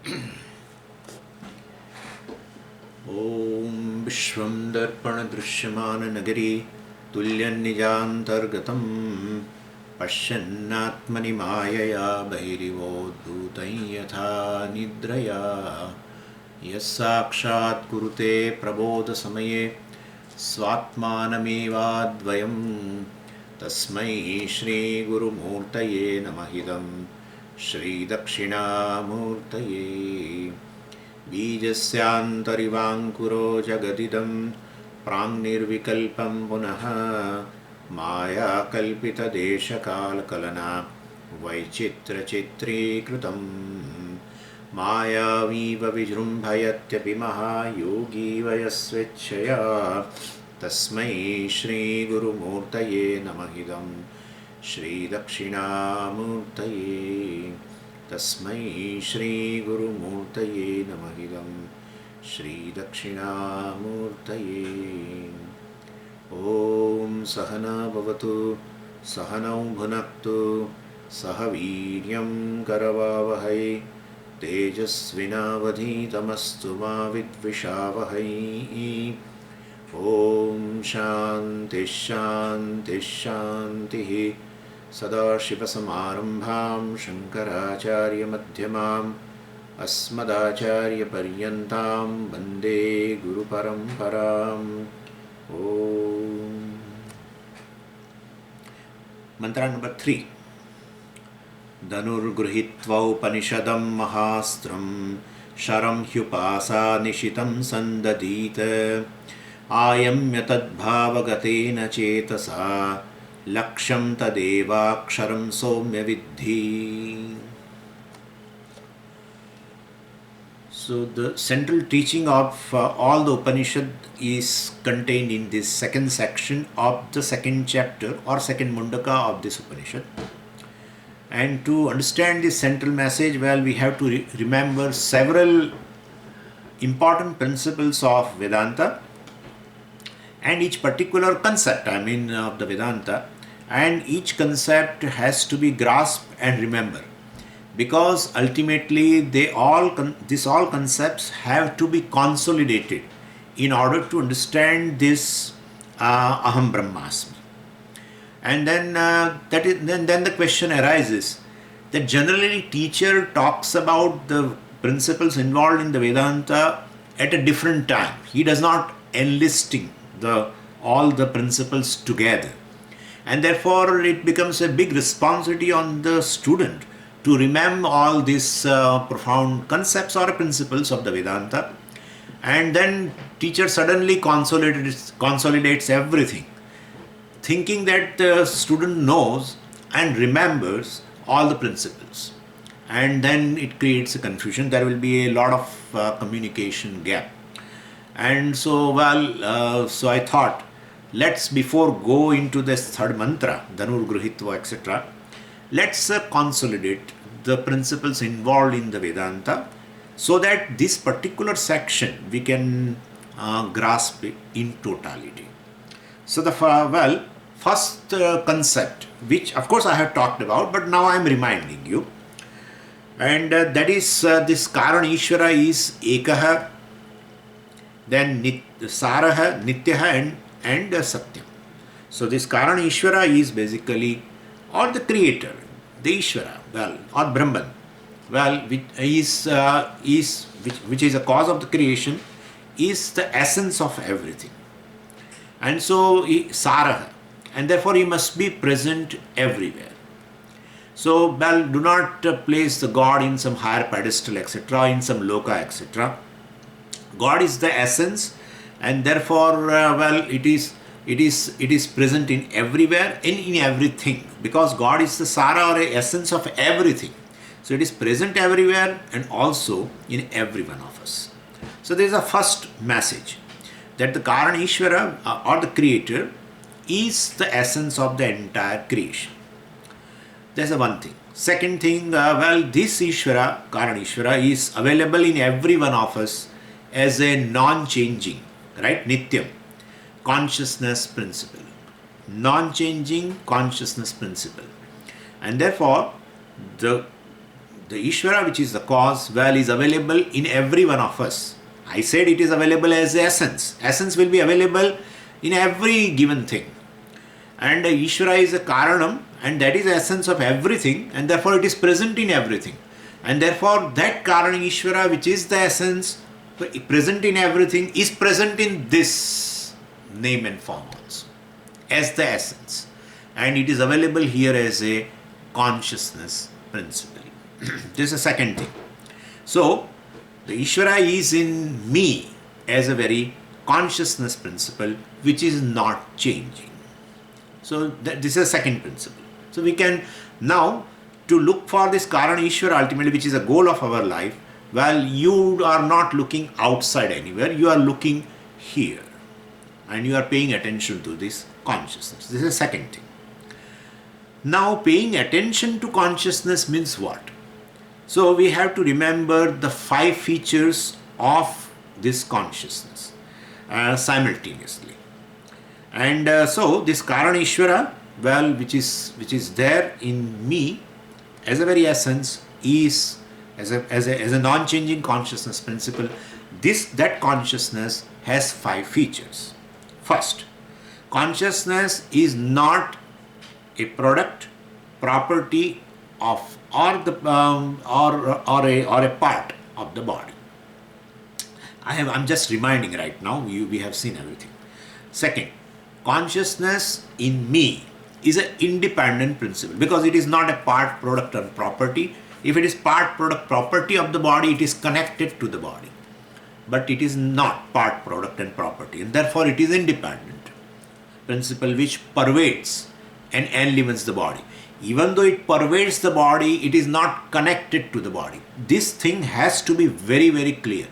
ॐ विश्वं दर्पणदृश्यमाननगरी तुल्यन्निजान्तर्गतं पश्यन्नात्मनि मायया बहिरिवोद्भूतं यथा निद्रया यस्साक्षात् कुरुते प्रबोधसमये स्वात्मानमेवाद्वयं तस्मै श्रीगुरुमूर्तये नमः इदं श्रीदक्षिणामूर्तये। बीजस्यान्तरिवाङ्कुरो जगदिदं प्राङ्निर्विकल्पं पुनः मायाकल्पितदेशकालकलना वैचित्रचित्रीकृतं मायावीव विजृम्भयत्यपि महायोगी वयस्वेच्छया तस्मै श्रीगुरुमूर्तये नमः इदं श्रीदक्षिणामूर्तये। तस्मै श्रीगुरुमूर्तये नमः इदं श्रीदक्षिणामूर्तये। ॐ सहना भवतु सहनौ भुनक्तु सह वीर्यं करवावहै तेजस्विनावधीतमस्तु मा विद्विषावहै। ॐ शान्तिः शान्तिः शान्तिः। सदाशिवसमारम्भां शङ्कराचार्यमध्यमाम् अस्मदाचार्यपर्यन्तां वन्दे गुरुपरम्पराम्। ॐ मंत्र नंबर 3। धनुर्गृहीत्वा उपनिषदं महास्त्रं शरं ह्युपासा निशितं सन्दधीत आयम्य तद्भावगतेन चेतसा लक्ष्यं तदेवाक्षरं सौम्य विद्धि। So the central teaching of all the Upanishad is contained in this second section of the second chapter or second Mundaka of this Upanishad. And to understand this central message, well, we have to remember several important principles of Vedanta and each particular concept, of the Vedanta. And each concept has to be grasped and remembered, because ultimately these all concepts have to be consolidated in order to understand this Aham Brahmasmi. And then then the question arises that generally teacher talks about the principles involved in the Vedanta at a different time. He does not enlisting all the principles together. And therefore it becomes a big responsibility on the student to remember all these profound concepts or principles of the Vedanta. And then teacher suddenly consolidates everything, thinking that the student knows and remembers all the principles. And then it creates a confusion. There will be a lot of communication gap. And so, so I thought, let's before go into this third mantra, Dhanur Gruhitva, etc., let's consolidate the principles involved in the Vedanta so that this particular section we can grasp it in totality. So the first concept, which of course I have talked about, but now I am reminding you, and that is this Karan Ishvara is Ekaha, then Saraha, Nityaha and Satyam. So this Karan Ishvara is basically, or the creator, the Ishvara, or Brahman, which is a cause of the creation, is the essence of everything. And so Saraha, and therefore he must be present everywhere. So do not place the God in some higher pedestal, etc., in some loka, etc. God is the essence, and therefore it is present in everywhere and in everything, because God is the Sara or essence of everything. So it is present everywhere and also in every one of us. So there is a first message that the Karan Ishvara or the creator is the essence of the entire creation. That's the one thing. Second thing, this Ishvara, Karan Ishvara, is available in every one of us as a non-changing, right, Nityam, consciousness principle. Non-changing consciousness principle. And therefore, the the Ishvara, which is the cause, well, is available in every one of us. I said it is available as essence. Essence will be available in every given thing. And Ishvara is a Karanam, and that is the essence of everything, and therefore it is present in everything. And therefore that Karana Ishvara, which is the essence, present in everything, is present in this name and form also, as the essence. And it is available here as a consciousness principally. This is the second thing. So, the Ishvara is in me as a very consciousness principle, which is not changing. So, this is the second principle. So, we can now, to look for this Karana Ishvara ultimately, which is a goal of our life, well, you are not looking outside anywhere, you are looking here. And you are paying attention to this consciousness. This is the second thing. Now, paying attention to consciousness means what? So, we have to remember the 5 features of this consciousness simultaneously. And so, this Karana Ishvara, well, which is there in me as a very essence, is as a non-changing consciousness principle. That consciousness has 5 features. First, consciousness is not a product, property of or a part of the body. I'm just reminding right now. We have seen everything. Second, consciousness in me is an independent principle, because it is not a part, product, and property. If it is part, product, property of the body, it is connected to the body. But it is not part, product, and property, and therefore it is independent principle which pervades and enlivens the body. Even though it pervades the body, it is not connected to the body. This thing has to be very, very clear.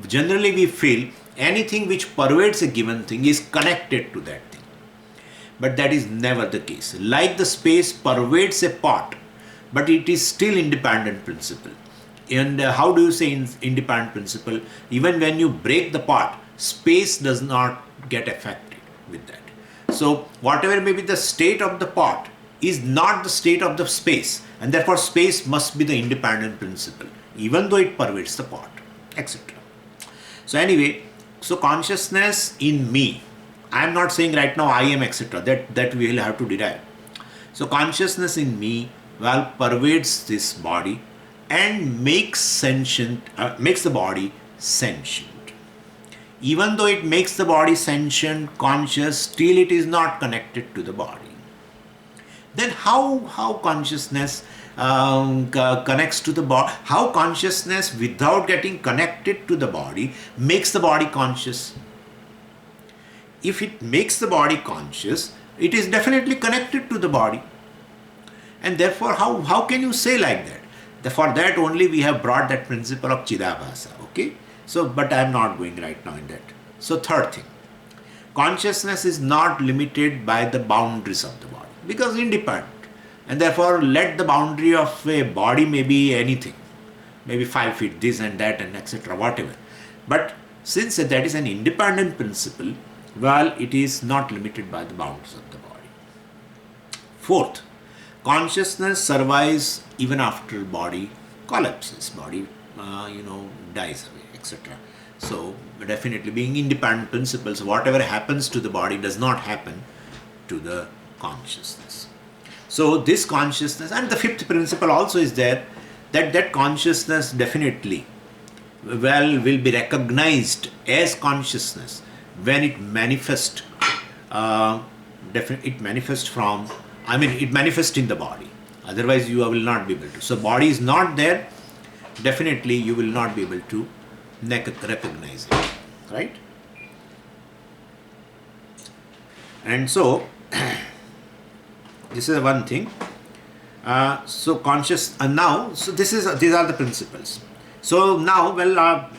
Generally, we feel anything which pervades a given thing is connected to that thing. But that is never the case. Like the space pervades a pot, but it is still independent principle. And how do you say independent principle? Even when you break the pot, space does not get affected with that. So whatever may be the state of the pot is not the state of the space, and therefore space must be the independent principle, even though it pervades the pot, etc. So anyway, so consciousness in me, I am not saying right now I am, etc. That we will have to derive. So consciousness in me, well, pervades this body and makes the body sentient. Even though it makes the body sentient, conscious, still it is not connected to the body. Then how consciousness connects to the body? How consciousness, without getting connected to the body, makes the body conscious? If it makes the body conscious, it is definitely connected to the body. And therefore, how can you say like that? For that only we have brought that principle of Chidabhasa. Okay? So, but I am not going right now in that. So, third thing, consciousness is not limited by the boundaries of the body, because independent. And therefore, let the boundary of a body may be anything, maybe 5 feet, this and that, and etc., whatever. But since that is an independent principle, well, it is not limited by the boundaries of the body. Fourth, consciousness survives even after body collapses, body dies away, etc. So definitely being independent principles, whatever happens to the body does not happen to the consciousness. So this consciousness, and the fifth principle also is there, that consciousness definitely will be recognized as consciousness when it manifests. It manifests in the body. Otherwise, you will not be able to. So, body is not there. Definitely, you will not be able to recognize it, right? And so, this is one thing. So conscious, and now, so these are the principles. So now,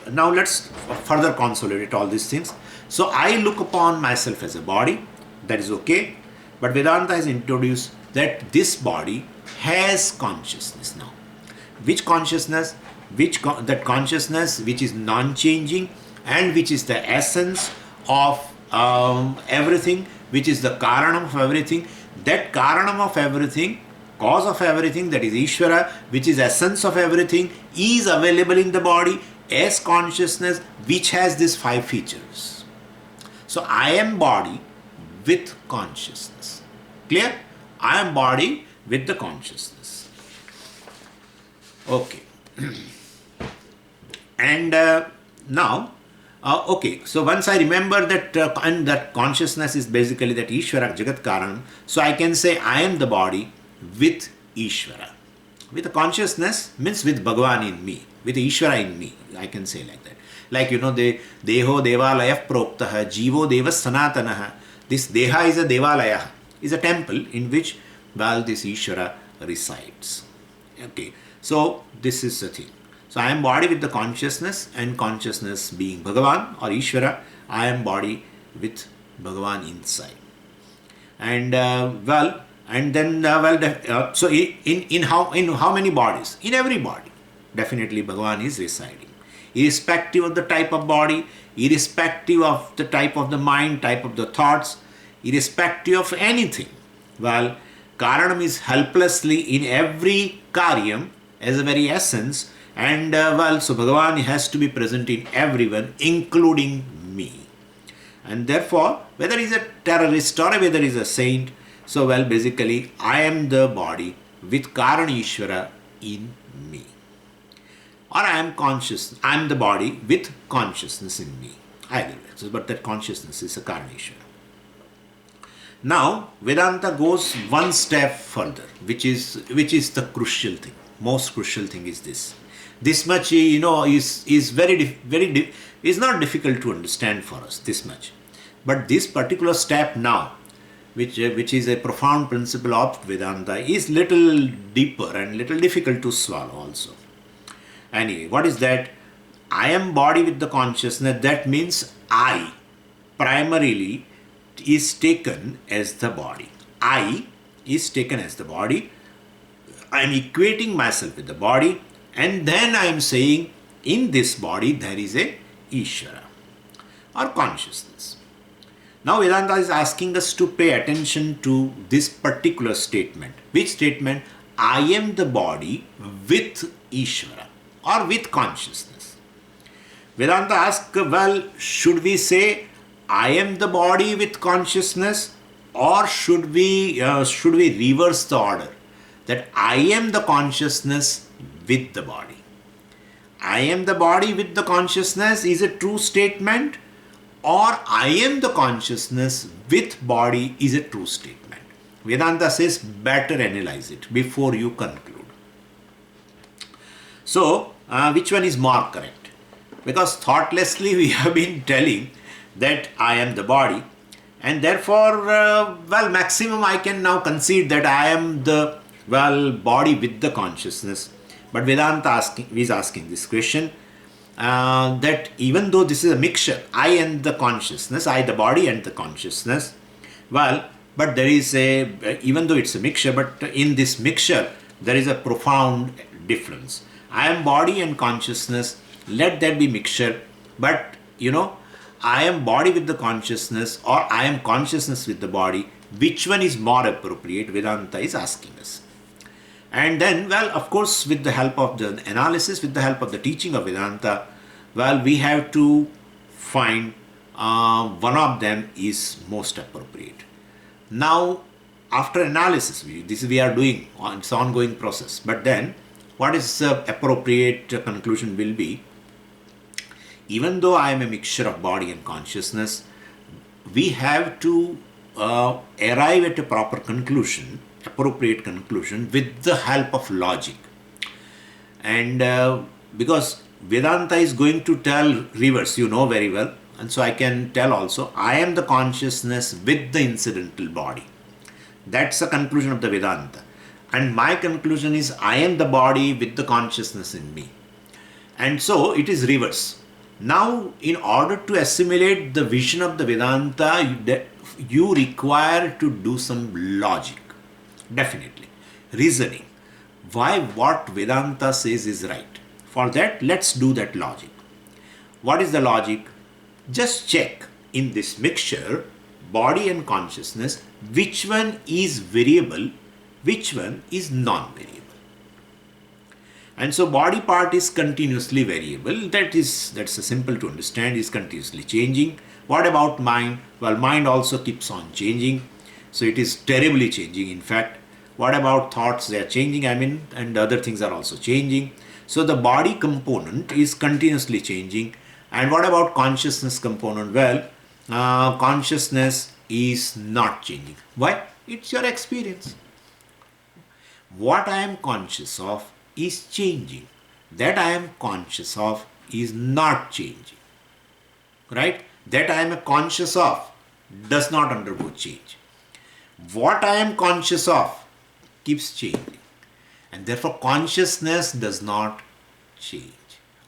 now let's further consolidate all these things. So I look upon myself as a body, that is okay. But Vedanta has introduced that this body has consciousness now. Which consciousness? That consciousness which is non-changing and which is the essence of everything, which is the Karanam of everything. That Karanam of everything cause of everything, that is Ishvara, which is essence of everything, is available in the body as consciousness, which has these 5 features. So I am body with consciousness. Clear? I am body with the consciousness. Okay. And now, okay, so once I remember that, and that consciousness is basically that Ishvara, Jagat Karanam, so I can say I am the body with Ishvara. With the consciousness means with Bhagavan in me, with Ishvara in me, I can say like that. Like, you know, the Deho Devalayah Proktaha, Jivo Devas Sanatanaha. This Deha is a Devalaya, is a temple in which, well, this Ishvara resides. Okay, so this is the thing. So I am body with the consciousness, and consciousness being Bhagavan or Ishvara, I am body with Bhagavan inside. And so in how many bodies? In every body, definitely Bhagavan is residing, irrespective of the type of body, irrespective of the type of the mind, type of the thoughts, irrespective of anything. Well, Karanam is helplessly in every karyam as a very essence, and so Bhagavan has to be present in everyone, including me. And therefore, whether he's a terrorist or whether he's a saint, so well, basically, I am the body with Karana Ishvara in me. Or I am conscious, I am the body with consciousness in me. Either way. So, but that consciousness is a Karana Ishvara. Now, Vedanta goes one step further, which is the crucial thing. Most crucial thing is this. This much, you know, is is not difficult to understand for us. This much, but this particular step now, which is a profound principle of Vedanta, is little deeper and little difficult to swallow also. Anyway, what is that? I am body with the consciousness. That means I primarily is taken as the body. I is taken as the body. I am equating myself with the body, and then I am saying in this body there is a Ishvara or consciousness. Now Vedanta is asking us to pay attention to this particular statement. Which statement? I am the body with Ishvara or with consciousness. Vedanta asks, well, should we say I am the body with consciousness, or should we reverse the order? That I am the consciousness with the body. I am the body with the consciousness is a true statement, or I am the consciousness with body is a true statement. Vedanta says better analyze it before you conclude. So, which one is more correct? Because thoughtlessly we have been telling that I am the body, and therefore, maximum I can now concede that I am the body with the consciousness. But Vedanta is asking this question, that even though this is a mixture, I and the consciousness, I the body and the consciousness, but there is even though it's a mixture, but in this mixture there is a profound difference. I am body and consciousness, let that be mixture, but I am body with the consciousness, or I am consciousness with the body. Which one is more appropriate? Vedanta is asking us. And then, of course, with the help of the analysis, with the help of the teaching of Vedanta, we have to find one of them is most appropriate. Now, after analysis, we are doing, it's an ongoing process. But then, what is the appropriate conclusion will be? Even though I am a mixture of body and consciousness, we have to arrive at a proper conclusion, appropriate conclusion, with the help of logic. And because Vedanta is going to tell reverse, you know very well, and so I can tell also, I am the consciousness with the incidental body. That's the conclusion of the Vedanta. And my conclusion is, I am the body with the consciousness in me. And so it is reverse. Now, in order to assimilate the vision of the Vedanta, you require to do some logic. Definitely. Reasoning. Why what Vedanta says is right. For that, let's do that logic. What is the logic? Just check in this mixture, body and consciousness, which one is variable which one is non-variable. And so body part is continuously variable. That's a simple to understand, is continuously changing. What about mind? Well, mind also keeps on changing. So it is terribly changing, in fact. What about thoughts? They are changing, and other things are also changing. So the body component is continuously changing. And what about consciousness component? Well, consciousness is not changing. Why? It's your experience. What I am conscious of is changing. That I am conscious of is not changing. Right? That I am conscious of does not undergo change. What I am conscious of keeps changing. And therefore consciousness does not change.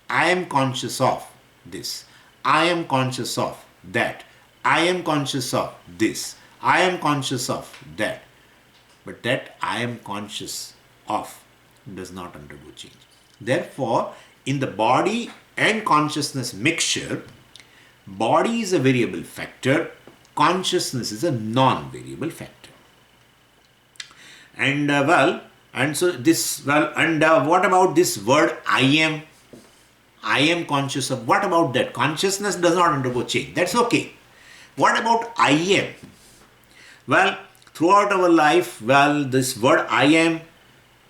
I am conscious of this. I am conscious of that. I am conscious of this. I am conscious of that. But that I am conscious of does not undergo change. Therefore, in the body and consciousness mixture, body is a variable factor, consciousness is a non-variable factor. And what about this word I am? I am conscious of. What about that? Consciousness does not undergo change. That's okay. What about I am? Well, throughout our life, this word I am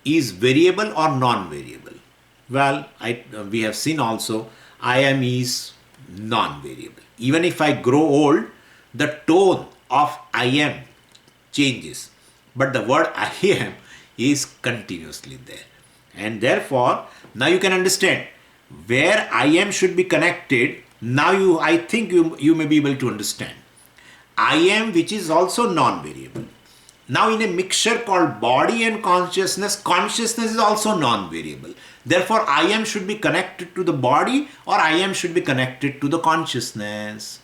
is variable or non-variable. Well, we have seen also I am is non-variable. Even if I grow old, the tone of I am changes. But the word I am is continuously there. And therefore, now you can understand where I am should be connected. Now I think you may be able to understand. I am, which is also non-variable. Now in a mixture called body and consciousness, consciousness is also non-variable. Therefore, I am should be connected to the body, or I am should be connected to the consciousness.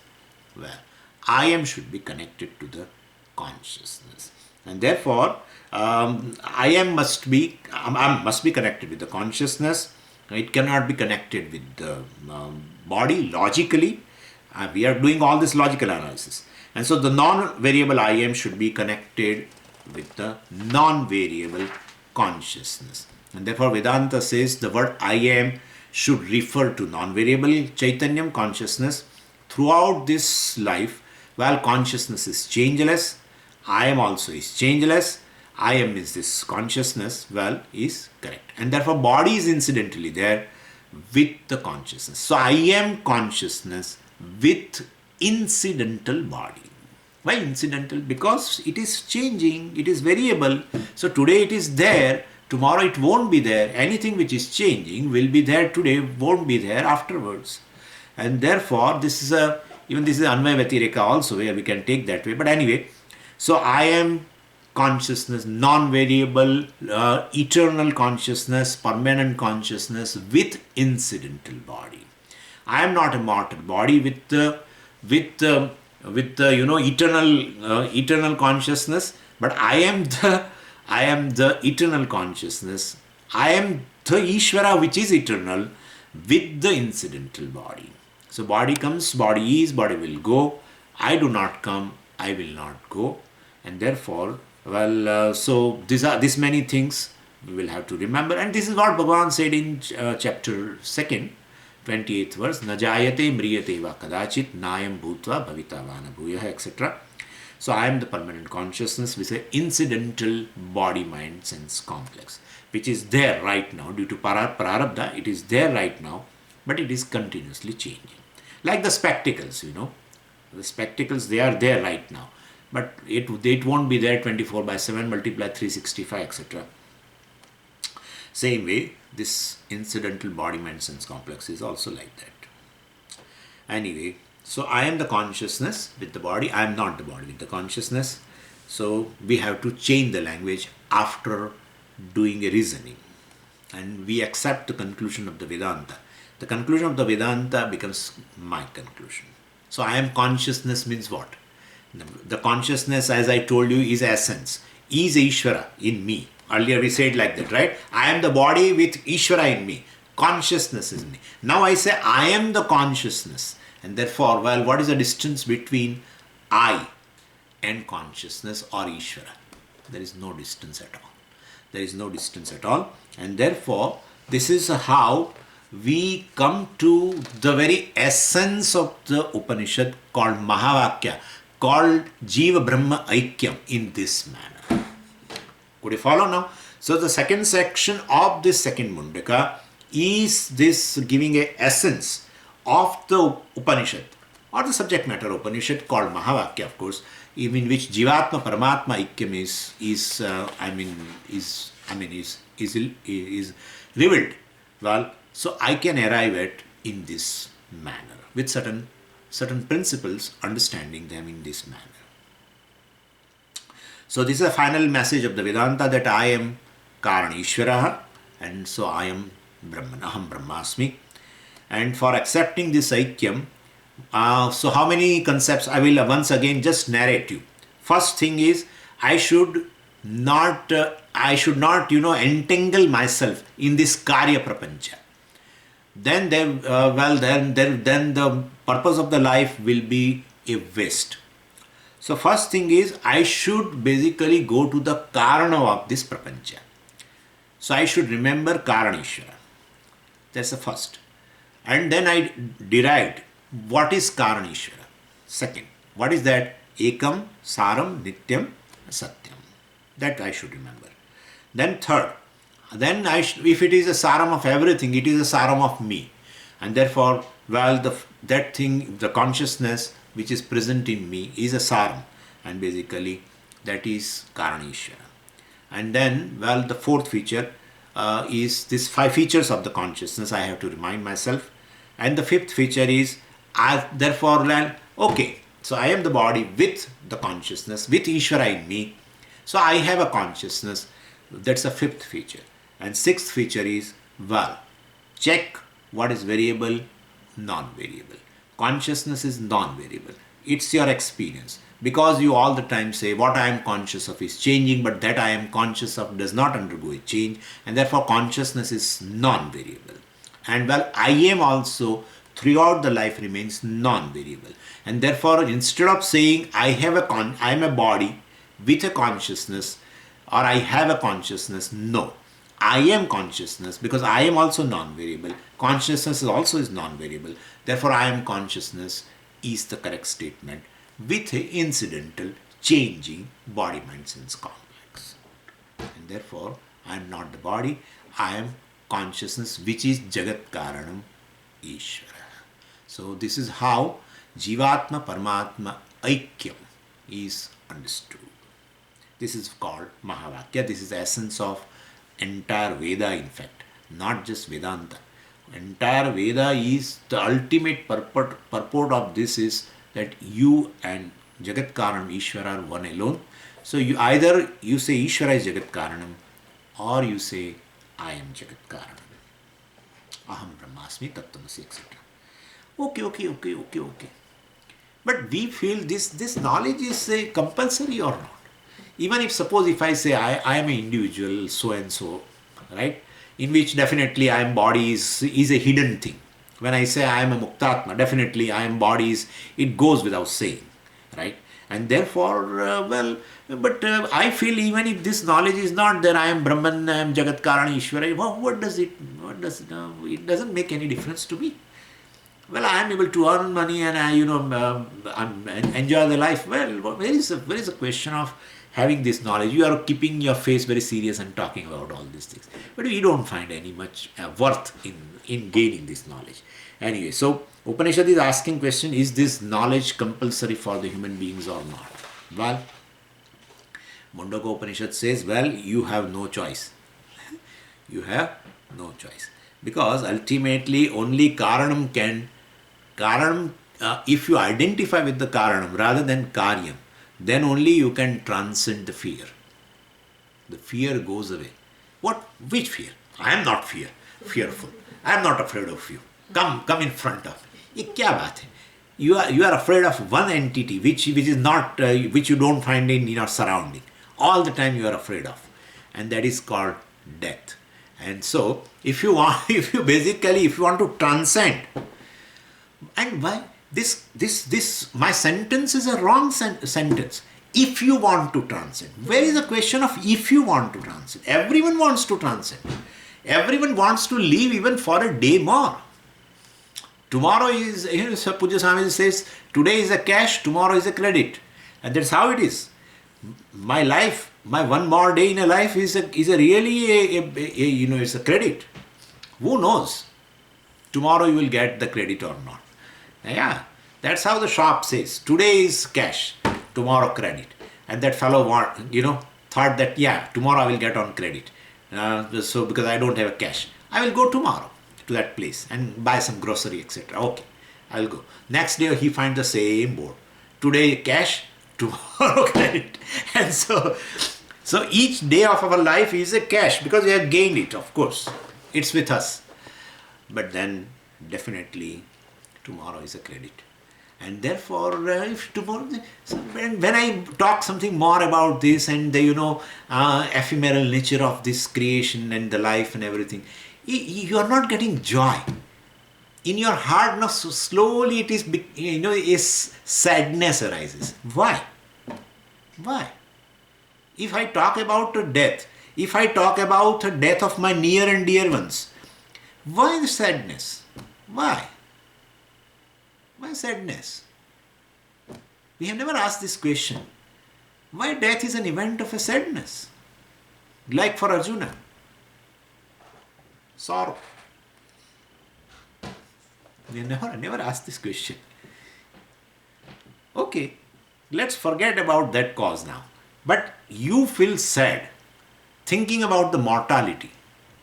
Well, I am should be connected to the consciousness. And therefore, I am must be connected with the consciousness. It cannot be connected with the body logically. We are doing all this logical analysis. And so the non-variable I am should be connected with the non-variable consciousness. And therefore Vedanta says the word I am should refer to non-variable Chaitanyam, consciousness. Throughout this life, while consciousness is changeless, I am also is changeless. I am is this consciousness, is correct. And therefore body is incidentally there with the consciousness. So I am consciousness with incidental body. Why incidental? Because it is changing, it is variable. So today it is there, tomorrow it won't be there. Anything which is changing will be there today, won't be there afterwards. And therefore this is Anvaya Vyatireka also, where we can take that way. But anyway, so I am consciousness, non-variable, eternal consciousness, permanent consciousness with incidental body. I am not a mortal body with eternal consciousness, but I am the eternal consciousness. I am the Ishvara which is eternal with the incidental body. So body comes, body is, body will go. I do not come, I will not go. And therefore, so these many things we will have to remember. And this is what Bhagavan said in chapter 2, 28th verse, na jayate mriyate va kadachit nayam bhutva bhavita vana bhuyah, etc. So I am the permanent consciousness with an incidental body, mind, sense complex, which is there right now due to prarabdha. It is there right now, but it is continuously changing. Like the spectacles, the spectacles, they are there right now, but it won't be there 24/7, multiply 365, etc. Same way, this incidental body, mind, sense complex is also like that. Anyway, so I am the consciousness with the body. I am not the body with the consciousness. So we have to change the language after doing a reasoning. And we accept the conclusion of the Vedanta. The conclusion of the Vedanta becomes my conclusion. So I am consciousness means what? The consciousness, as I told you, is essence. Is Ishvara in me. Earlier we said like that, right? I am the body with Ishvara in me. Consciousness is me. Now I say I am the consciousness. And therefore, what is the distance between I and consciousness or Ishvara? There is no distance at all. There is no distance at all. And therefore, this is how we come to the very essence of the Upanishad called Mahavakya, called Jiva Brahma Aikyam in this manner. Could you follow now? So the second section of this second Mundaka is this giving a essence of the Upanishad or the subject matter Upanishad called Mahavakya, of course, in which Jivatma Paramatma Aikyam is revealed. Well, so I can arrive at in this manner with certain principles, understanding them in this manner. So this is a final message of the Vedanta, that I am Karana Ishvaraha, and so I am Brahman, Aham Brahmasmi. And for accepting this Aikyam, so how many concepts I will once again just narrate you. First thing is, I should not entangle myself in this Karya Prapancha. Then the purpose of the life will be a waste. So first thing is, I should basically go to the Karana of this Prapancha. So I should remember Karaneshwara. That's the first. And then I derived what is Karaneshwara. Second, what is that? Ekam, Saram, Nityam, Satyam. That I should remember. Then third, then if it is a Saram of everything, it is a Saram of me. And therefore, that thing, the consciousness which is present in me is a Saram. And basically, that is Karaneshwara. And then, the fourth feature is this 5 features of the consciousness, I have to remind myself. And the fifth feature is, okay, so I am the body with the consciousness, with Ishvara in me. So I have a consciousness. That's the fifth feature. And sixth feature is, check what is variable, non-variable. Consciousness is non-variable. It's your experience. Because you all the time say, what I am conscious of is changing, but that I am conscious of does not undergo a change, and therefore consciousness is non-variable. And I am also throughout the life remains non-variable. And therefore, instead of saying I am a body with a consciousness, or I have a consciousness, no. I am consciousness, because I am also non-variable. Consciousness also is non-variable. Therefore, I am consciousness is the correct statement, with an incidental changing body mind sense complex. And therefore, I am not the body, I am consciousness, which is Jagat Karanam Ishvara. So this is how Jivatma Paramatma Aikyam is understood. This is called Mahavakya. This is the essence of entire Veda, in fact, not just Vedanta. Entire Veda is the ultimate purport of this is that you and Jagat Karanam Ishvara are one alone. So either you say Ishvara is Jagat Karanam, or you say I am Jagat Karanam. Aham Brahmasmi Tattvamasi, etc. Okay. But we feel this knowledge is compulsory or not. Even if I say I am an individual, so and so, right? In which definitely I am body is a hidden thing. When I say I am a Muktatma, definitely I am bodies, it goes without saying, right? And therefore, I feel even if this knowledge is not there, I am Brahman, I am Jagat Karana Ishvara, what does it it doesn't make any difference to me. I am able to earn money and I enjoy the life. Where is a question of having this knowledge? You are keeping your face very serious and talking about all these things. But we don't find any much worth in gaining this knowledge. Anyway, so Upanishad is asking question, is this knowledge compulsory for the human beings or not? Mundakopanisad says, you have no choice. You have no choice. Because ultimately only Karanam if you identify with the Karanam rather than Karyam, then only you can transcend the fear. The fear goes away. Which fear? I am not fearful. I am not afraid of you. Come in front of me. Ye kya baat hai? You are afraid of one entity which is not which you don't find in your surrounding. All the time you are afraid of, and that is called death. And so, if you want to transcend, and why this my sentence is a wrong sentence. if you want to transcend. Where is the question of if you want to transcend? Everyone wants to transcend. Everyone wants to live even for a day more. Tomorrow is, Puja Swami says, today is a cash, tomorrow is a credit. And that's how it is. My life, my one more day in a life is really it's a credit. Who knows? Tomorrow you will get the credit or not. Yeah, that's how the shop says. Today is cash, tomorrow credit. And that fellow thought that, yeah, tomorrow I will get on credit. So because I don't have a cash, I will go tomorrow to that place and buy some grocery, etc. Okay, I will go. Next day he finds the same board. Today cash, tomorrow credit. And so each day of our life is a cash because we have gained it, of course. It's with us. But then definitely tomorrow is a credit. And therefore, if tomorrow, when I talk something more about this and the ephemeral nature of this creation and the life and everything, you are not getting joy. In your heart, now so slowly it is, sadness arises. Why? Why? If I talk about death, if I talk about the death of my near and dear ones, why the sadness? Why? Why sadness? We have never asked this question. Why death is an event of a sadness? Like for Arjuna. Sorrow. We have never asked this question. Okay, let's forget about that cause now. But you feel sad thinking about the mortality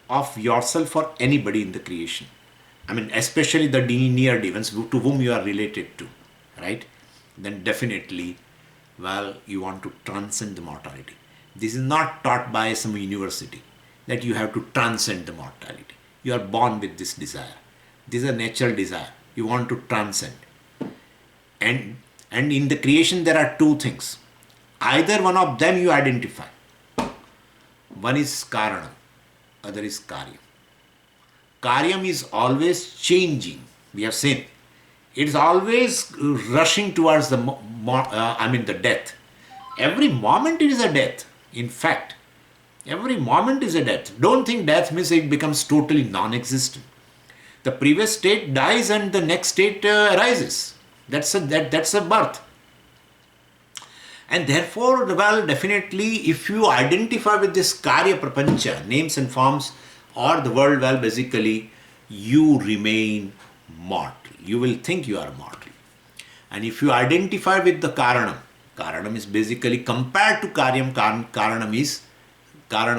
of yourself or anybody in the creation. I mean, especially the near demons to whom you are related to, right? Then definitely, you want to transcend the mortality. This is not taught by some university that you have to transcend the mortality. You are born with this desire. This is a natural desire. You want to transcend. And in the creation there are two things. Either one of them you identify. One is Karana, other is Karyam. Karyam is always changing. We have seen. It is always rushing towards the death. Every moment it is a death. In fact, every moment is a death. Don't think death means it becomes totally non-existent. The previous state dies and the next state arises. That's a birth. And therefore, definitely, if you identify with this Karya Prapancha, names and forms, or the world, basically, you remain mortal. You will think you are mortal. And if you identify with the Karanam, Karanam is basically compared to Karyam, Karanam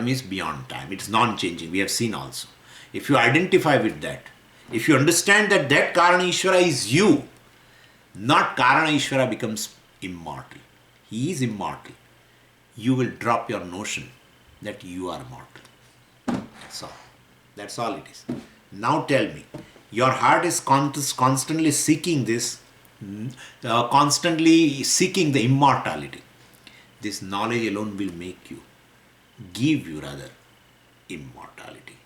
is beyond time. It's non-changing. We have seen also. If you identify with that, if you understand that Karana Ishvara is you, not Karana Ishvara becomes immortal. He is immortal. You will drop your notion that you are mortal. That's all it is. Now tell me, your heart is constantly seeking this, constantly seeking the immortality. This knowledge alone will give you rather immortality.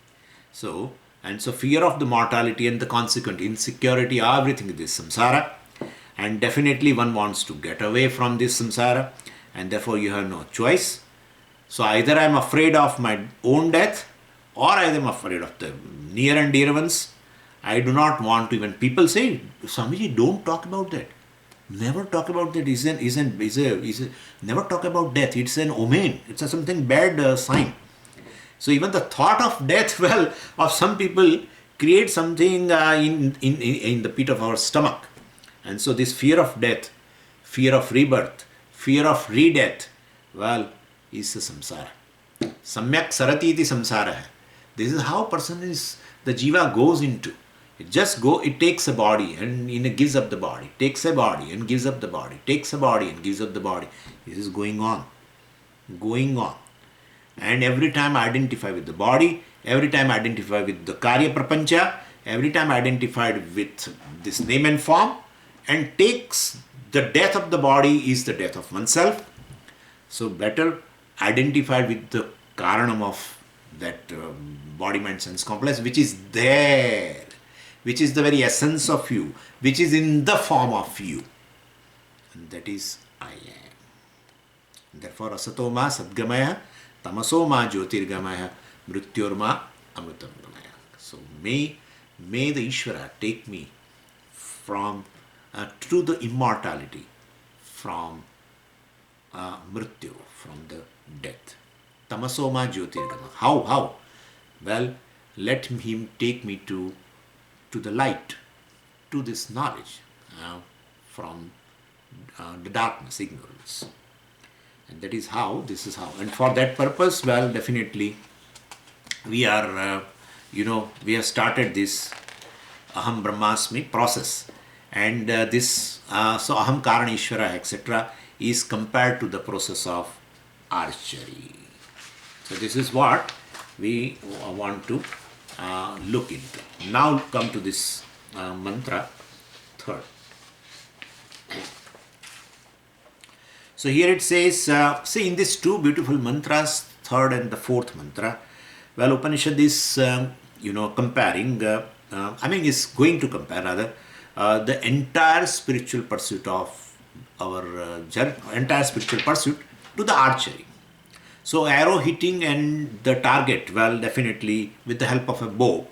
So fear of the mortality and the consequent insecurity, everything is this samsara. And definitely one wants to get away from this samsara, and therefore you have no choice. So either I am afraid of my own death, or I am afraid of the near and dear ones. I do not want to even. People say, Swamiji, don't talk about that. Never talk about that. Never talk about death. It's an omen. It's something bad sign. So even the thought of death, of some people create something in the pit of our stomach. And so this fear of death, fear of rebirth, fear of re-death, is the samsara. Samyak sarati iti samsara hai. This is how the jiva goes into. It takes a body and gives up the body, takes a body and gives up the body, takes a body and gives up the body. This is going on. And every time I identify with the body, every time I identify with the Karya Prapancha, every time I identified with this name and form, and takes the death of the body is the death of oneself. So better identify with the Karanam of that body, mind, sense complex, which is there, which is the very essence of you, which is in the form of you. And that is I am. Therefore, asatoma sadgamaya, tamasoma jyotirgamaya, mrityorma amritam gamaya. So may the Ishvara take me from to the immortality, from mrityu, from the death. Tamasoma jyotirgama. How? Well, let him take me to the light, to this knowledge, from the darkness, ignorance. And that is how, this is how. And for that purpose, well, definitely, we are, we have started this Aham Brahmasmi process. And this, so Aham Karaneshwara, etc., is compared to the process of archery. So this is what we want to look into. Now come to this mantra, third. So here it says, see in these two beautiful mantras, third and the fourth mantra, well, Upanishad is, comparing, is going to compare rather, the entire spiritual pursuit of our entire spiritual pursuit to the archery. So arrow hitting and the target, well, definitely with the help of a bow,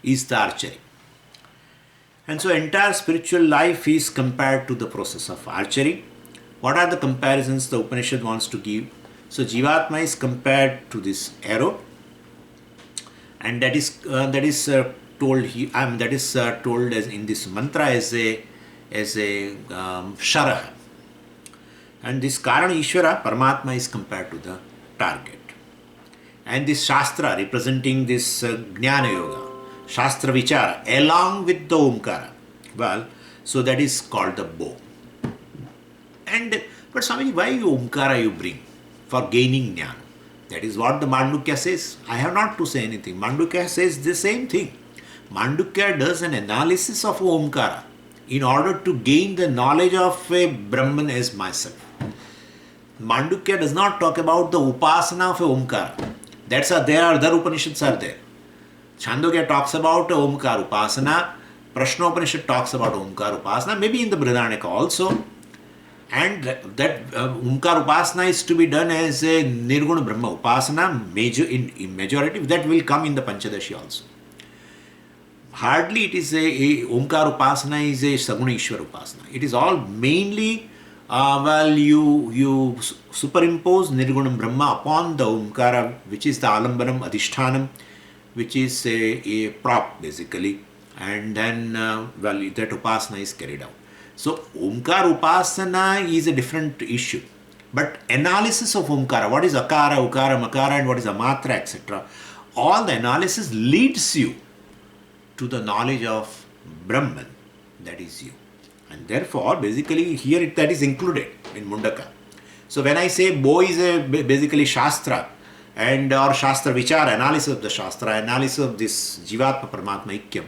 is the archery. And so entire spiritual life is compared to the process of archery. What are the comparisons the Upanishad wants to give? So Jivatma is compared to this arrow, and that is told here. That is told as in this mantra as a Shara. And this Karana Ishvara, Paramatma, is compared to the target. And this Shastra representing this Jnana Yoga, Shastra Vichara, along with the Omkara, well, so that is called the bow. But Swamiji, why Omkara you bring? For gaining Jnana. That is what the Mandukya says. I have not to say anything. Mandukya says the same thing. Mandukya does an analysis of Omkara in order to gain the knowledge of a Brahman as myself. Mandukya does not talk about the upasana of a Omkara. There are other Upanishads are there. Chandogya talks about Omkara upasana. Prashnopanishad talks about Omkara upasana. Maybe in the Brihadaranyaka also. And that Omkara upasana is to be done as a Nirguna Brahma upasana, in majority. That will come in the Panchadashi also. Hardly it is a Omkara upasana is a Saguna Ishvara upasana. It is all mainly, you superimpose Nirguna Brahma upon the Omkara, which is the Alambanam, Adhishthanam, which is a prop basically. And then, that upasana is carried out. So, Omkara Upasana is a different issue. But analysis of Omkara, what is Akara, Ukara, Makara, and what is Amatra, etc., all the analysis leads you to the knowledge of Brahman, that is you. And therefore, basically, here that is included in Mundaka. So, when I say bow is basically Shastra, or Shastra Vichara, analysis of the Shastra, analysis of this Jivatma Paramatma Ikyam,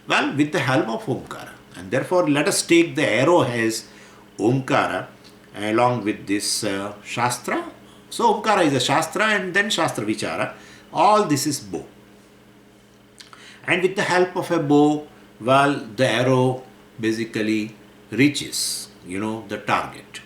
well, with the help of Omkara. And therefore, let us take the arrow as Omkara along with this Shastra. So, Omkara is a Shastra and then Shastra Vichara. All this is bow. And with the help of a bow, well, the arrow basically reaches, the target.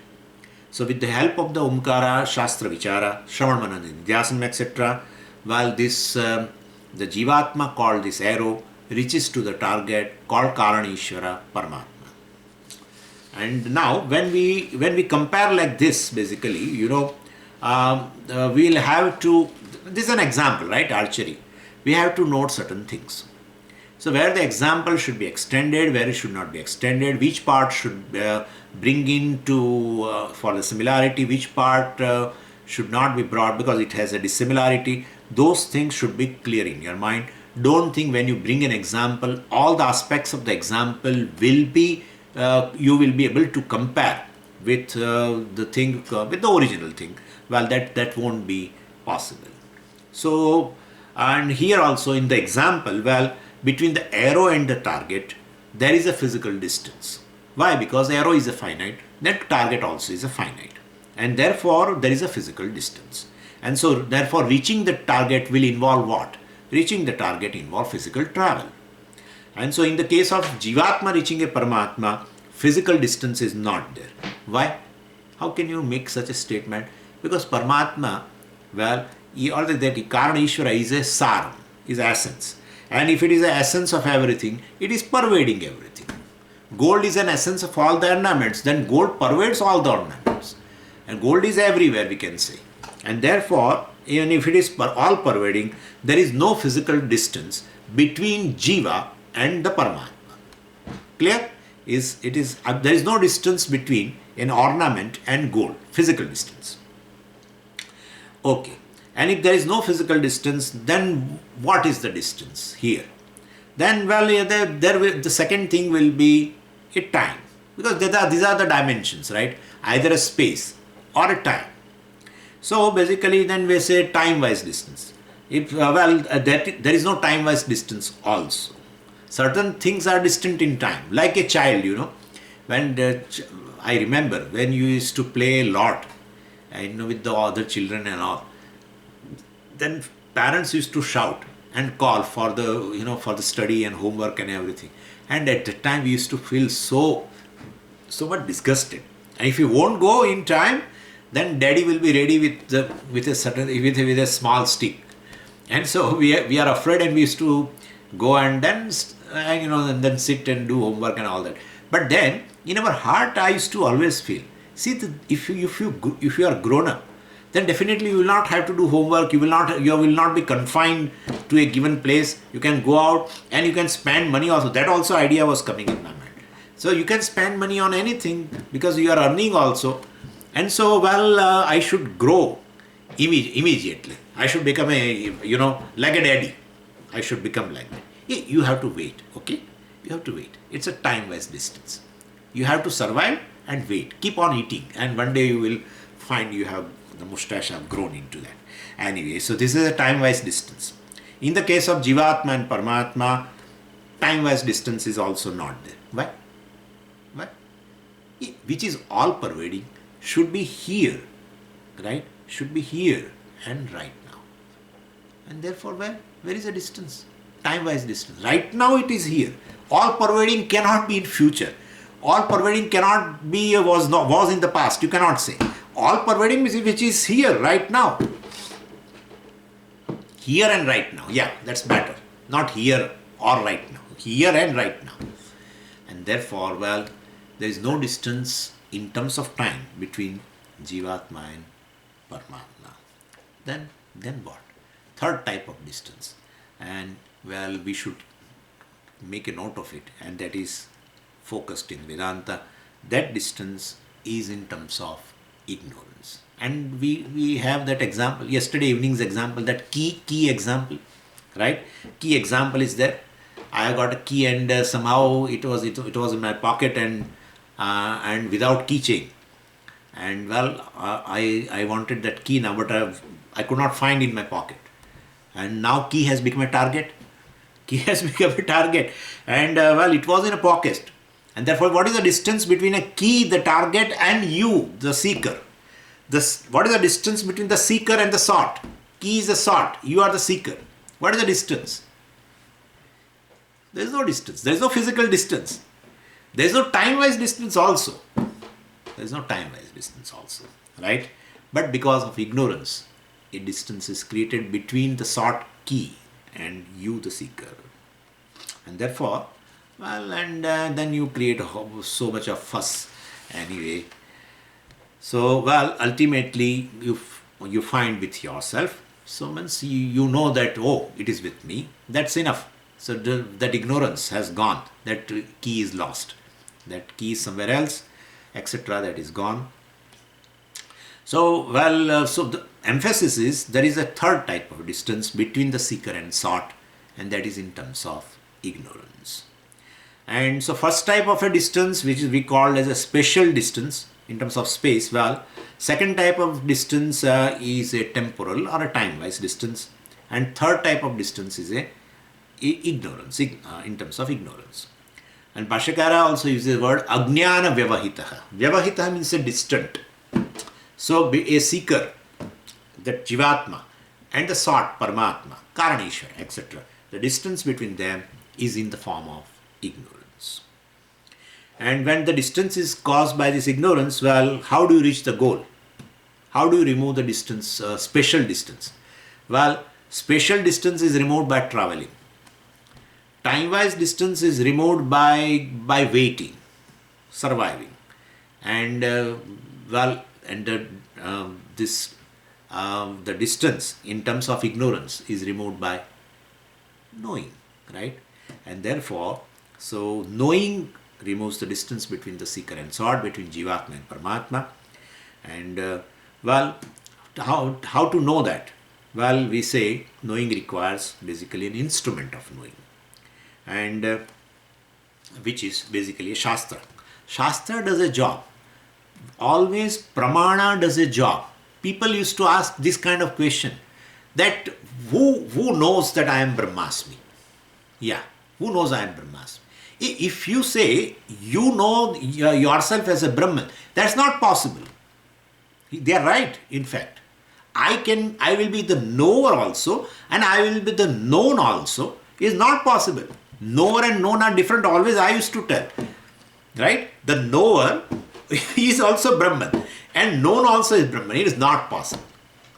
So, with the help of the Omkara, Shastra Vichara, Shravan Manan, Nidhyasana, etc., well, this, the Jivatma called this arrow, reaches to the target called Karana Ishvara Paramatma. And now when we compare like this, basically, we'll have to, this is an example, right, archery. We have to note certain things. So where the example should be extended, where it should not be extended, which part should bring in to, for the similarity, which part should not be brought because it has a dissimilarity, those things should be clear in your mind. Don't think when you bring an example, all the aspects of the example will be, you will be able to compare with the thing, with the original thing. Well, that won't be possible. So, and here also in the example, well, between the arrow and the target, there is a physical distance. Why? Because arrow is a finite, that target also is a finite. And therefore, there is a physical distance. And so, therefore, reaching the target will involve what? Reaching the target involves physical travel. And so in the case of Jivatma reaching a Paramatma, physical distance is not there. Why? How can you make such a statement? Because Paramatma, well, all that Karana Ishvara is a saram, is essence. And if it is the essence of everything, it is pervading everything. Gold is an essence of all the ornaments, then gold pervades all the ornaments. And gold is everywhere, we can say. And therefore, even if it is all pervading, there is no physical distance between Jiva and the Paramatma. Clear? There is no distance between an ornament and gold, physical distance. Okay. And if there is no physical distance, then what is the distance here? Then, well, the second thing will be a time. Because these are the dimensions, right? Either a space or a time. So basically then we say time-wise distance. If there is no time-wise distance also. Certain things are distant in time, like a child, when I remember when you used to play a lot, with the other children and all, then parents used to shout and call for the study and homework and everything. And at the time we used to feel so much disgusted. And if you won't go in time, then daddy will be ready with a small stick. And so we are afraid, and we used to go and then and then sit and do homework and all that. But then in our heart, I used to always feel, if you are grown up, then definitely you will not have to do homework. You will not be confined to a given place. You can go out and you can spend money also. That also idea was coming in my mind. So you can spend money on anything because you are earning also. And so, I should grow immediately. I should become like a daddy. I should become like that. You have to wait, okay? You have to wait. It's a time-wise distance. You have to survive and wait. Keep on eating, and one day you will find the mustache have grown into that. Anyway, so this is a time-wise distance. In the case of Jivatma and Paramatma, time-wise distance is also not there. Why? Which is all pervading, should be here, right? Should be here and right now. And therefore, where is the distance? Time-wise distance. Right now it is here. All pervading cannot be in future. All pervading cannot be was in the past. You cannot say. All pervading which is here right now. Here and right now. Yeah, that's better. Not here or right now. Here and right now. And therefore, there is no distance in terms of time between Jivatma and Paramatma. Then what? Third type of distance. And we should make a note of it, and that is focused in Vedanta. That distance is in terms of ignorance. And we have that example, yesterday evening's example, that key example, right? Key example is there. I got a key, and somehow it was in my pocket and without keychain. And I wanted that key now, but I could not find in my pocket. And now key has become a target. And it was in a pocket. And therefore, what is the distance between a key, the target, and you, the seeker? What is the distance between the seeker and the sought? Key is the sought. You are the seeker. What is the distance? There is no distance. There is no physical distance. There is no time-wise distance also. Right? But because of ignorance, a distance is created between the sought key and you, the seeker. And therefore, then you create so much of fuss anyway. So, ultimately you find with yourself. So once you know that, it is with me, that's enough. So that ignorance has gone. That key is lost. That key is somewhere else, etc. That is gone. So, so the emphasis is there is a third type of distance between the seeker and sought, and that is in terms of ignorance. And so first type of a distance, which is we call as a spatial distance in terms of space. Second type of distance is a temporal or a time-wise distance, and third type of distance is a ignorance, in terms of ignorance. And Bhashyakara also uses the word ajnana vyavahitaha. Vyavahitaha means a distant. So a seeker, that Jivatma, and the sought Paramatma, Karaneshwar, etc. The distance between them is in the form of ignorance. And when the distance is caused by this ignorance, how do you reach the goal? How do you remove the distance, spatial distance? Well, spatial distance is removed by traveling. Time-wise distance is removed by waiting, surviving, and the distance in terms of ignorance is removed by knowing, right? And therefore, so knowing removes the distance between the seeker and sought, between Jivatma and Paramatma. And how to know that? Well, we say knowing requires basically an instrument of knowing, and which is basically a Shastra. Shastra does a job. Always Pramana does a job. People used to ask this kind of question, that who knows that I am Brahmasmi? Yeah, who knows I am Brahmasmi? If you say you know yourself as a Brahman, that's not possible. They are right, in fact. I will be the knower also, and I will be the known also. Is not possible. Knower and known are different, always I used to tell. Right? The knower is also Brahman, and known also is Brahman. It is not possible.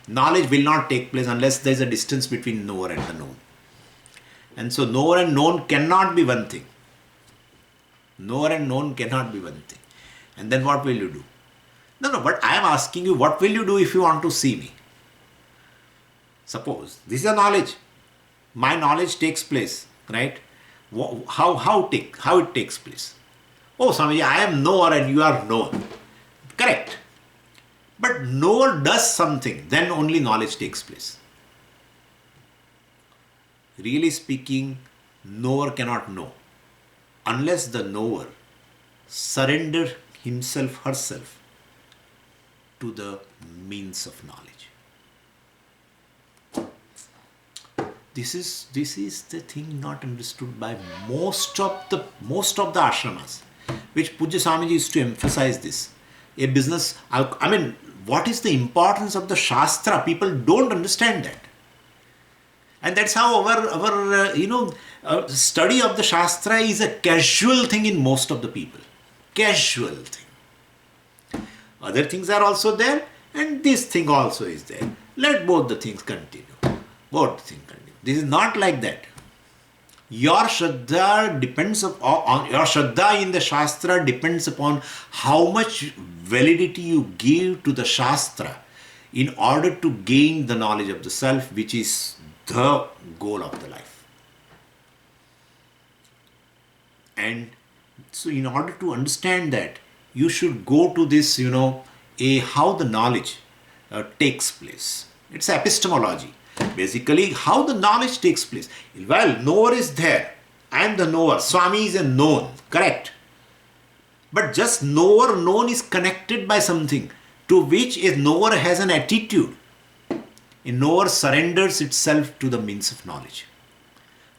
Knowledge will not take place unless there is a distance between knower and the known. And so knower and known cannot be one thing. Knower and known cannot be one thing. And then what will you do? No, but I am asking you, what will you do if you want to see me? Suppose this is a knowledge. My knowledge takes place, right? How it takes place? Oh, Swamiji, I am knower and you are known. Correct. But knower does something, then only knowledge takes place. Really speaking, knower cannot know unless the knower surrender himself, herself to the means of knowledge. This is the thing not understood by most of the ashramas, which Pujya Swamiji used to emphasize this. A business, I mean, what is the importance of the Shastra? People don't understand that. And that's how our study of the Shastra is a casual thing in most of the people. Casual thing. Other things are also there, and this thing also is there. Let both the things continue. This is not like that. Your Shraddha depends on your Shraddha in the Shastra depends upon how much validity you give to the Shastra in order to gain the knowledge of the self, which is the goal of the life. And so in order to understand that, you should go to this, how the knowledge takes place. It's epistemology. Basically, how the knowledge takes place. Well, knower is there. I am the knower. Swami is a known. Correct. But just knower, known is connected by something to which a knower has an attitude. A knower surrenders itself to the means of knowledge.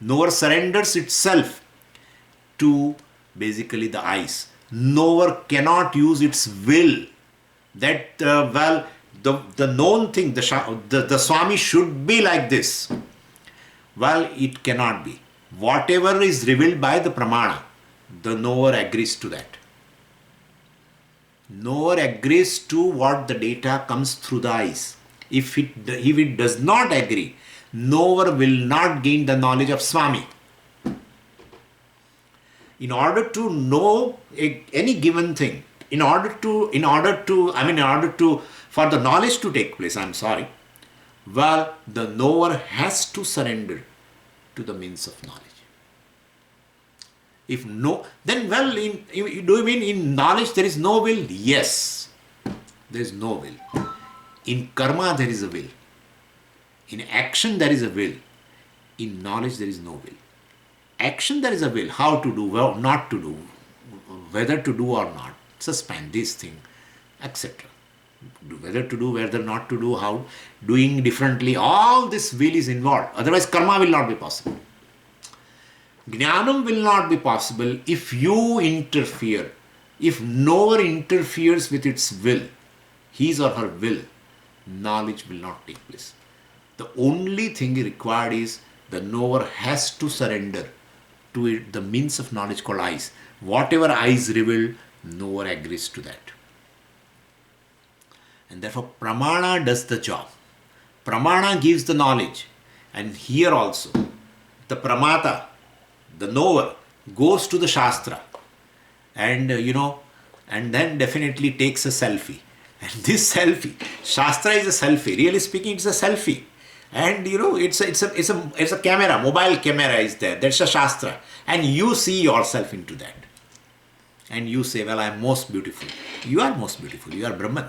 Knower surrenders itself to basically the eyes. Knower cannot use its will. That, the known thing, the Swami should be like this. Well, it cannot be. Whatever is revealed by the Pramana, the knower agrees to that. Knower agrees to what the data comes through the eyes. If it does not agree, knower will not gain the knowledge of Swami. In order to know any given thing, for the knowledge to take place, the knower has to surrender to the means of knowledge. If no, then do you mean in knowledge there is no will? Yes, there is no will. In karma there is a will. In action there is a will. In knowledge there is no will. Action there is a will. How to do, well, not to do, whether to do or not, suspend this thing, etc. Whether to do, whether not to do, how, doing differently, all this will is involved. Otherwise karma will not be possible. Jnanam will not be possible if you interfere. If knower interferes with its will, his or her will, knowledge will not take place. The only thing required is the knower has to surrender to it, the means of knowledge called eyes. Whatever eyes reveal, knower agrees to that. And therefore, pramana does the job. Pramana gives the knowledge. And here also, the pramata, the knower, goes to the shastra and, and then definitely takes a selfie. And this selfie, shastra is a selfie. Really speaking, it's a selfie. And it's a camera, mobile camera is there. That's a shastra. And you see yourself into that. And you say, well, I am most beautiful. You are most beautiful. You are Brahman.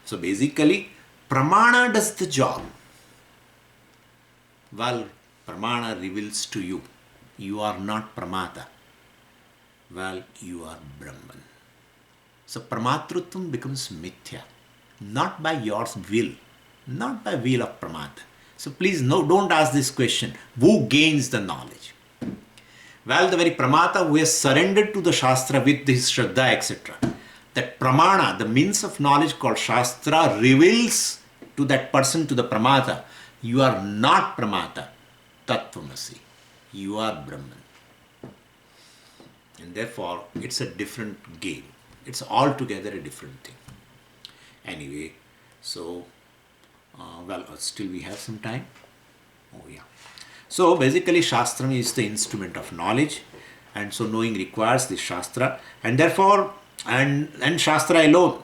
So basically, pramana does the job. Well, pramana reveals to you, you are not pramata. Well, you are Brahman. So pramatrutvam becomes mithya. Not by your will. Not by will of pramata. So please don't ask this question. Who gains the knowledge? Well, the very pramata who has surrendered to the shastra with his shraddha, etc. That pramana, the means of knowledge called shastra, reveals to that person, to the pramata, you are not pramata, tattvamasi. You are Brahman. And therefore, it's a different game. It's altogether a different thing. Anyway, so, still we have some time. Oh yeah. So basically, Shastram is the instrument of knowledge, and so knowing requires this Shastra, and therefore, and Shastra alone,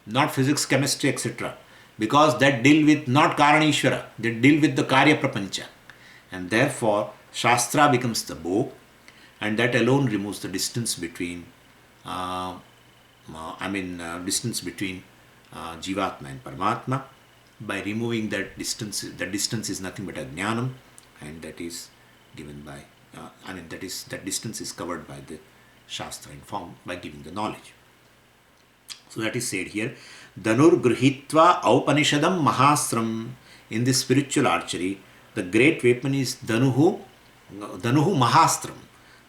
not physics, chemistry, etc. Because that deal with not Karana Ishvara, they deal with the Karya Prapancha, and therefore Shastra becomes the bow, and that alone removes the distance between, distance between Jivatma and Paramatma. By removing that distance is nothing but a jnanam, and that is given by, that distance is covered by the Shastra in form by giving the knowledge. So that is said here, Dhanur Gruhitva Aupanishadam Mahastram. In this spiritual archery, the great weapon is Dhanuhu Mahastram.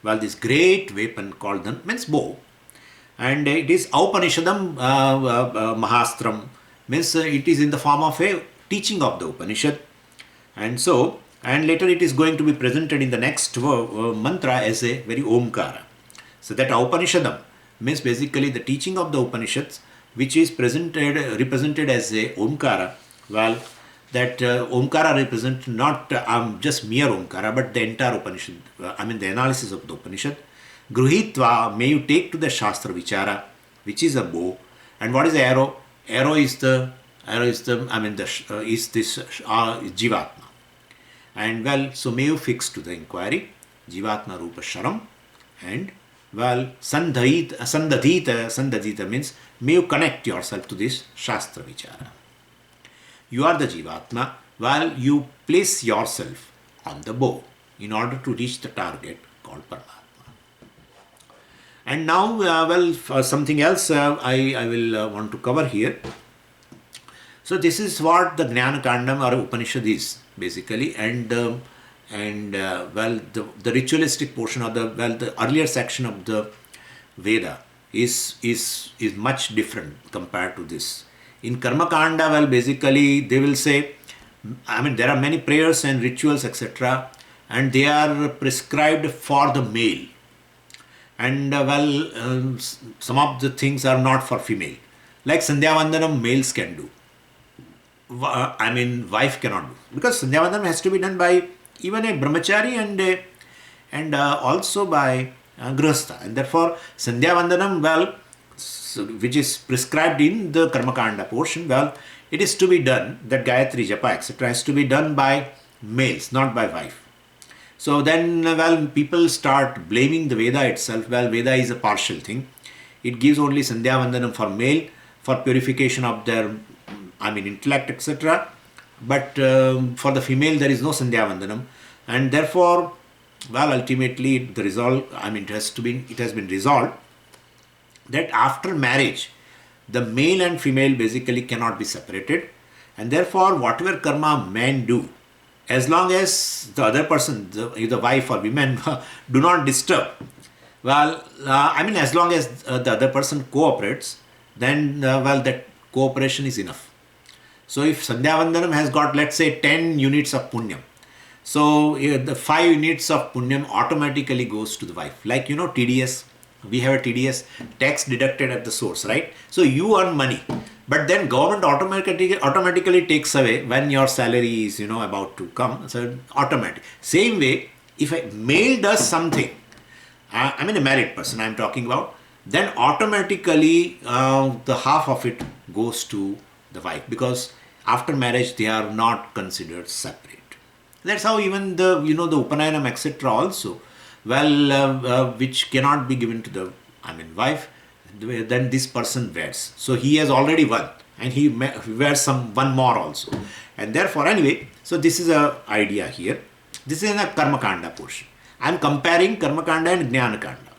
Well, this great weapon called Dhan means bow, and it is Aupanishadam Mahastram, means it is in the form of a teaching of the Upanishad, and so, and later it is going to be presented in the next mantra as a very Omkara. So that Upanishadam means basically the teaching of the Upanishads, which is represented as a Omkara. Well, that Omkara represents not just mere Omkara, but the entire Upanishad, the analysis of the Upanishad. Gruhitva, may you take to the Shastra Vichara, which is a bow. And what is the arrow? Arrow is this Jivatma. And well, so may you fix to the inquiry, Jivatma Rupa Sharam, and well, Sandadita means may you connect yourself to this Shastra Vichara. You are the Jivatma, while you place yourself on the bow in order to reach the target called Paramatma. And now, something else I will want to cover here. So this is what the Jnana Kandam or Upanishad is basically, and the ritualistic portion of the earlier section of the Veda is much different compared to this. In Karma Kanda, basically they will say, there are many prayers and rituals, etc., and they are prescribed for the male. And some of the things are not for female. Like Sandhya Vandanam, males can do. Wife cannot do. Because Sandhya Vandanam has to be done by even a brahmachari and also by grihastha. And therefore, Sandhya Vandanam, which is prescribed in the Karmakanda portion, it is to be done, that Gayatri Japa, etc., has to be done by males, not by wife. So then, people start blaming the Veda itself. Veda is a partial thing. It gives only Sandhya Vandanam for male, for purification of their, intellect, etc. But for the female, there is no Sandhya Vandanam. And therefore, ultimately, the result, it has been resolved that after marriage, the male and female basically cannot be separated. And therefore, whatever karma men do, as long as the other person, the wife or women, do not disturb, as long as the other person cooperates, then, that cooperation is enough. So if Sandhya Vandanam has got, let's say, 10 units of punyam, so the 5 units of punyam automatically goes to the wife. Like, TDS, we have a TDS, tax deducted at the source, right? So you earn money. But then government automatically takes away when your salary is about to come. So automatic. Same way, if a male does something, I mean a married person I'm talking about, then automatically the half of it goes to the wife, because after marriage they are not considered separate. That's how even the Upanayanam etc. also, which cannot be given to the wife, then this person weds. So he has already one, and he wears one more also, and therefore anyway. So this is a idea here. This is in a Karma Kanda portion. I am comparing Karma Kanda and Jnana Kanda.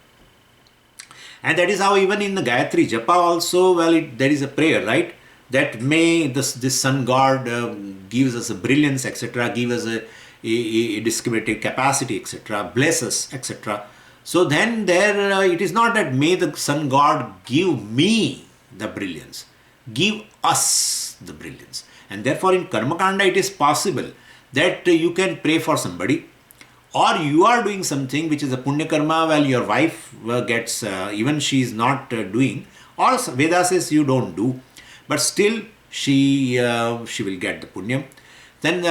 And that is how even in the Gayatri Japa also, there is a prayer, right? That may this sun god gives us a brilliance, etc., give us a discriminative capacity, etc., bless us, etc. So then there, it is not that may the sun god give me the brilliance, give us the brilliance. And therefore in Karmakanda it is possible that you can pray for somebody, or you are doing something which is a punya karma, while your wife gets, even she is not doing, or Veda says you don't do, but still she will get the punyam. Then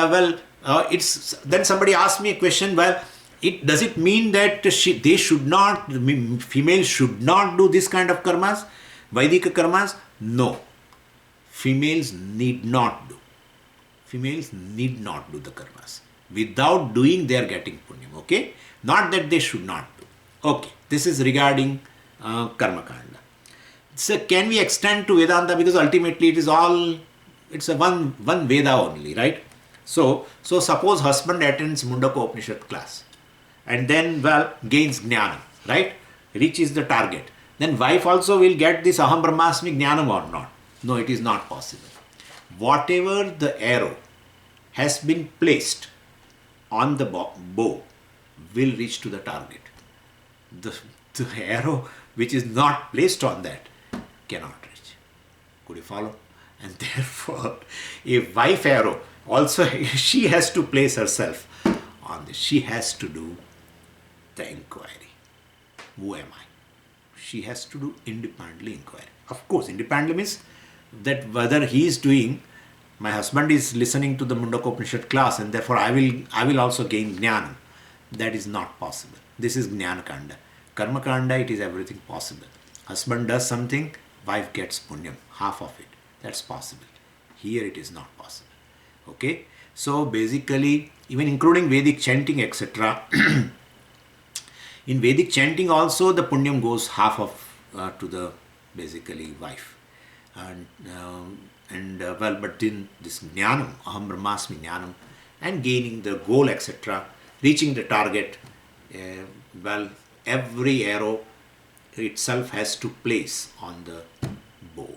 then somebody asked me a question. Does it mean that females should not do this kind of karmas, Vaidika karmas? No, females need not do. Females need not do the karmas. Without doing, they are getting punyam. Okay, not that they should not do. Okay, this is regarding karma kanda. So can we extend to Vedanta, because ultimately it's a one Veda only, right? So suppose husband attends Mundakopanisad class and then gains jnana, right? Reaches the target. Then wife also will get this Aham Brahmasmi jnanam or not? No, it is not possible. Whatever the arrow has been placed on the bow will reach to the target. The arrow which is not placed on that cannot reach. Could you follow? And therefore, a wife arrow also, she has to place herself on this. She has to do the inquiry. Who am I? She has to do independently inquiry. Of course, independently means that whether he is doing, my husband is listening to the Mundakopanisad class and therefore I will also gain jnana. That is not possible. This is Jnana Kanda. Karma Kanda, it is everything possible. Husband does something, wife gets punyam, half of it. That's possible. Here it is not possible. Okay, so basically, even including Vedic chanting, etc. In Vedic chanting also, the punyam goes half of to the basically wife, but in this jnanam, aham brahmasmi jnanam, and gaining the goal, etc., reaching the target, every arrow itself has to place on the bow.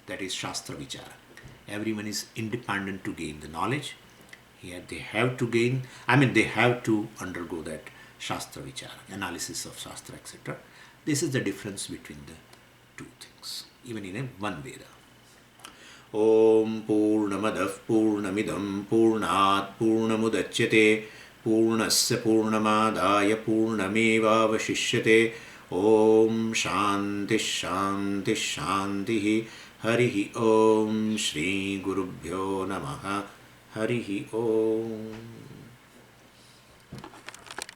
That is Shastra Vichara. Everyone is independent to gain the knowledge. Here they have to they have to undergo that Shastra Vichara, analysis of Shastra, etc. This is the difference between the two things, even in a one Veda. Om Purnamadav Purnamidam Purnat Purnamudachyate Purnasya Purnamadaya Purnameva Vashishyate. Om Shanti Shanti Shanti. Harihi Om Shri Gurubhyo Namaha. Harihi Om.